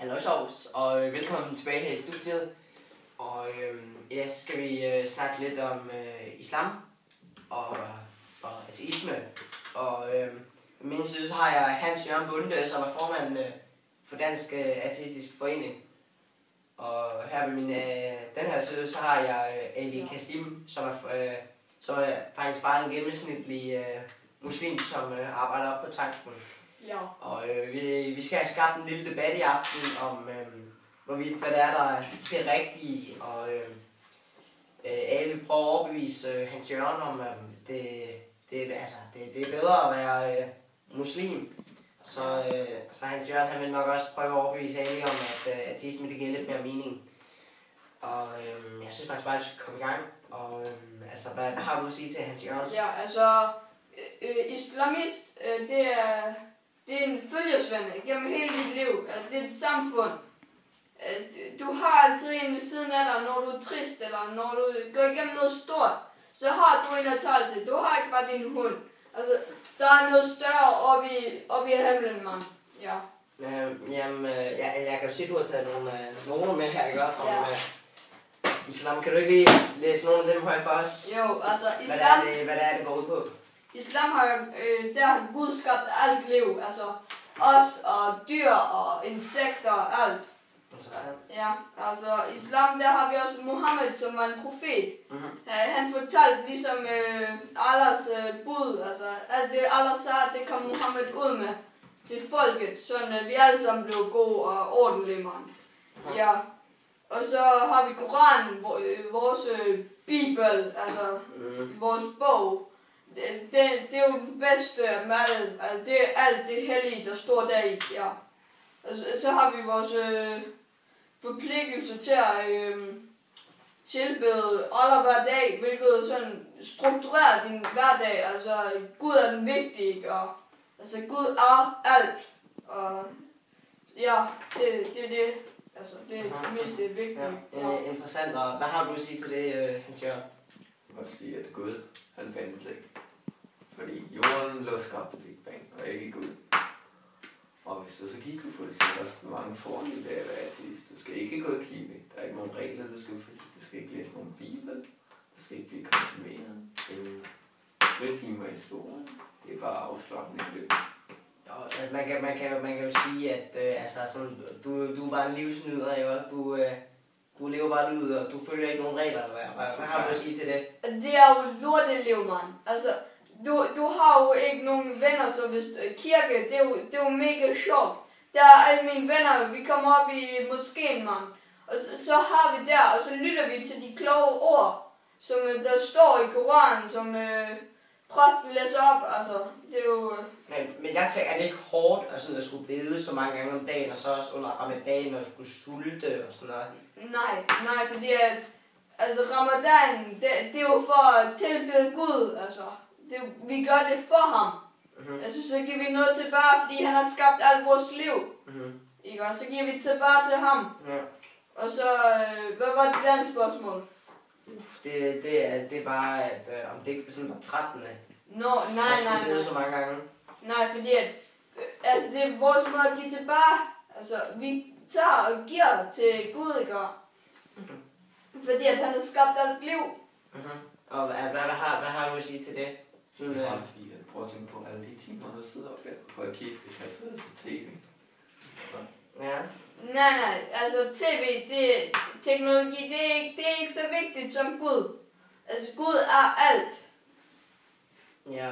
Hallo Sjovs, og velkommen tilbage her i studiet. Og i dag skal vi snakke lidt om islam og ateisme. Og i min side så har jeg Hans Jørgen Bunde, som er formand for Dansk Ateistisk Forening. Og her ved den her side så har jeg Ali Kasim, som er faktisk bare en gennemsnitlig muslim, som arbejder op på tanken. Ja. Og vi skal have skabt en lille debat i aften om, hvad der er det rigtige, og Ali vil prøve at overbevise Hans Jørgen om, det er bedre at være muslim. Så Hans Jørgen han vil nok også prøve at overbevise Ali om, at ateisme det giver lidt mere mening. Og jeg synes faktisk bare, at vi skal komme i gang. Og hvad har du at sige til Hans Jørgen? Ja, altså islamist, det er en følgesvende gennem hele dit liv. Altså, det er et samfund. Du har altid en ved siden af dig, når du er trist, eller når du går igennem noget stort. Så har du en at tale til. Du har ikke bare din hund. Altså, der er noget større oppe i himlen, mand. Ja. Jeg kan jo se, at du har taget nogle med her, ikke? Om islam. Kan du ikke lige læse nogle af dem højt for os? Jo, altså islam... Hvad er det går ud på? Islam har der har Gud skabt alt liv, altså os og dyr og insekter og alt. Interessant. Ja, altså islam, der har vi også Muhammed, som var en profet. Mm-hmm. Han fortalte ligesom Allahs bud, altså alt det Allah sagde, det kom Muhammed ud med til folket, sådan at vi alle sammen blev gode og ordentlige, mand. Mm-hmm. Ja, og så har vi Koranen, vores bibel, altså vores bog. Det er jo det bedste af alle, altså det er alt det hellige, der står deri, ja. Og så har vi vores forpligtelse til at tilbede Allah hver dag, hvilket sådan strukturerer din hverdag, altså Gud er den vigtige, og altså Gud er alt, og ja, det er det, altså det er det mest vigtige. Ja. Interessant, og hvad har du at sige til det, Hans Jørgen? Jeg må sige, at Gud, han fandtes ikke. Fordi jorden lå skabt i Big Bang, og ikke Gud. Og hvis du så kigger på det, så er der også mange fordele ved at være ateist. Du skal ikke gå i kirke. Der er ikke nogen regler, du skal følge. Du skal ikke læse nogen bibel. Du skal ikke blive konfirmeret. Ingen fritimer i skolen. Det er bare afslappende løb. Man kan jo sige, at du er bare en livsnyder, jo. Du lever bare livet, og du følger ikke nogen regler. Hvad har du at sige til det? Det er jo lorteliv, mand. Altså, du har jo ikke nogen venner, så hvis kirke, det er jo mega sjovt. Der er alle mine venner, vi kommer op i moskeen, mand. Og så har vi der, og så lytter vi til de kloge ord, som der står i Koranen, som præsten læser op, altså, det er jo... Men jeg tænker, er det ikke hårdt at skulle bede så mange gange om dagen, og så også under ramadan, og skulle sulte og sådan noget? Nej, fordi at, altså ramadan, det er jo for at tilbede Gud, altså. Vi gør det for ham. Mm-hmm. Altså, så giver vi noget tilbage, fordi han har skabt alt vores liv. Mm-hmm. Ikke? Og så giver vi tilbage til ham. Ja. Og så, hvad var det andet spørgsmål? Det er bare, at om det ikke sådan var 13. Nej. Så mange gange. Nej, fordi at, altså det er vores måde at give tilbage. Altså, vi tager og giver til Gud, ikke? Mm-hmm. Fordi at han har skabt alt liv. Mm-hmm. Og hvad har du at sige til det? Jeg vil bare sige, at prøv at tænke på alle de timer, der sidder op der på at kigge til kasser til tv. Ja. Nej, altså tv, teknologi, det er ikke så vigtigt som Gud. Altså Gud er alt. Ja,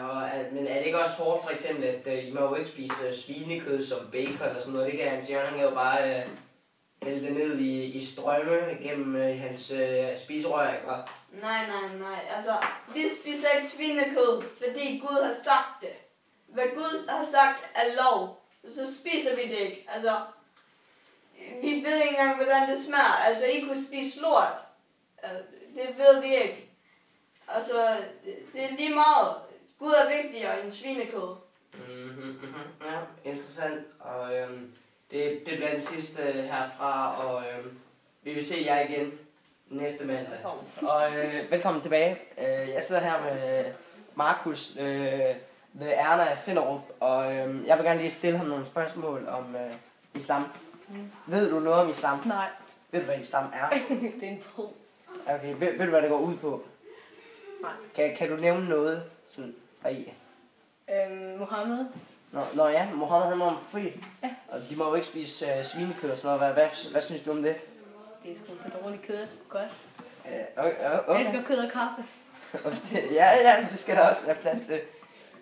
men er det ikke også hårdt for eksempel, at I må jo ikke spise svinekød som bacon og sådan noget? Det kan Hans Jørgen, han kan jo bare hælde det ned i strømme gennem hans spiserør, ikke? Nej. Altså, vi spiser ikke svinekød, fordi Gud har sagt det. Hvad Gud har sagt er lov, så spiser vi det ikke. Altså, vi ved ikke engang, hvordan det smager. Altså, I kunne spise lort. Altså, det ved vi ikke. Altså, det er lige meget. Gud er vigtigere end svinekød. Ja, interessant. Og det bliver den sidste herfra, og vi vil se jer igen næste mandag. Og velkommen tilbage. Jeg sidder her med Markus ved Erna Finderup, og jeg vil gerne lige stille ham nogle spørgsmål om islam. Ved du noget om islam? Nej, Ved du, hvad islam er? det er en tro. Okay, ved du, hvad det går ud på? Nej. Kan du nævne noget sådan deri? Mohammed. Nå ja, Mohammed han var fri. Ja. Og de må jo ikke spise svinekød og sådan noget. Hvad synes du om det? Det er sgu for dårligt kød. Godt. Okay. Jeg elsker kød og kaffe. ja, det skal der også være plads til.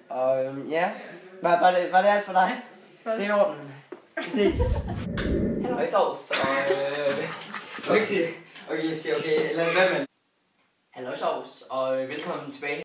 Og ja, var det alt for dig? Det er orden. Des. Hej Torf, og... Okay, jeg siger okay, eller hvad man? Hallo Sovs, og velkommen tilbage.